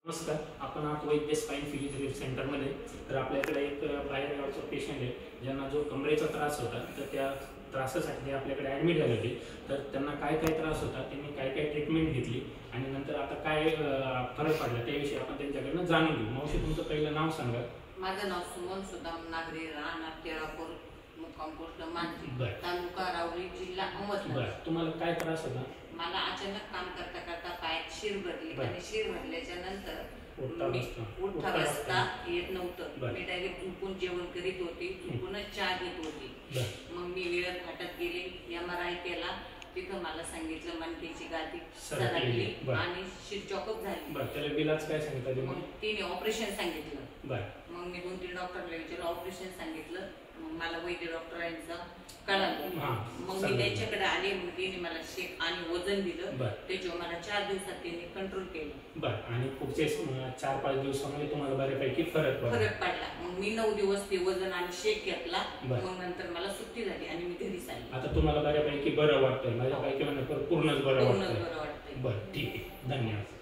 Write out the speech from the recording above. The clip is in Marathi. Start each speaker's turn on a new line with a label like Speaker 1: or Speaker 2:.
Speaker 1: नमस्कार, आपण आहात वैद्य स्पाइन फिजिओथेरपी सेंटरमध्ये. तर आपल्याकडे एक बाहेरगावचा पेशंट आहे ज्यांना जो कमरेचा त्रास होता, तर त्या त्रासासाठी आपल्याकडे ॲडमिट झाले होते. तर त्यांना काय काय त्रास होता, त्यांनी काय काय ट्रीटमेंट घेतली आणि नंतर आता काय फरक पडला त्याविषयी आपण त्यांच्याकडनं जाणून घेऊ. मावशी, तुमचं पहिलं नाव सांगा.
Speaker 2: माझं नाव सुमन सुदाम नागरे, राहणार केळापूर, मुक्काम पोस्ट मानसी, तालुका राऊरी, जिल्हा अहमदनगर.
Speaker 1: तुम्हाला काय त्रास होता?
Speaker 2: मला अचानक काम करता करता पायात शिर भरली आणि शिर भरल्याच्या नंतर उठता बसता येत नव्हतं. मी डायरेक्ट झुकून जेवण करीत होती, झुकूनच चहा घेत होती. मग मी वेळ फाटत गेली, MRI केला. तिथं मला सांगितलं मणक्याची गादी सरकली आणि शिर चॉकअप झाली.
Speaker 1: त्याला बिलाच काय सांगितलं?
Speaker 2: मग तिने ऑपरेशन सांगितलं. मग मी 2-3 डॉक्टरला विचारलं, ऑपरेशन सांगितलं. मग मला वैद्य डॉक्टरांचं कळालं. मग मी त्यांच्याकडे आले. मग तिने मला शेक आणि वजन दिलं. त्याच्यावर मला 4 दिवसात त्यांनी कंट्रोल केलं.
Speaker 1: आणि पुढचे 4-5 दिवसामध्ये तुम्हाला बऱ्यापैकी फरक
Speaker 2: पडला. मग मी 9 दिवस ते वजन आणि शेक घेतला. मग नंतर मला सुट्टी झाली आणि मी घरी आले.
Speaker 1: आता तुम्हाला बऱ्यापैकी बरं वाटतंय? माझ्यापैकी पूर्णच बरं वाटतंय.
Speaker 2: बरं वाटतंय.
Speaker 1: बरं, ठीक आहे, धन्यवाद.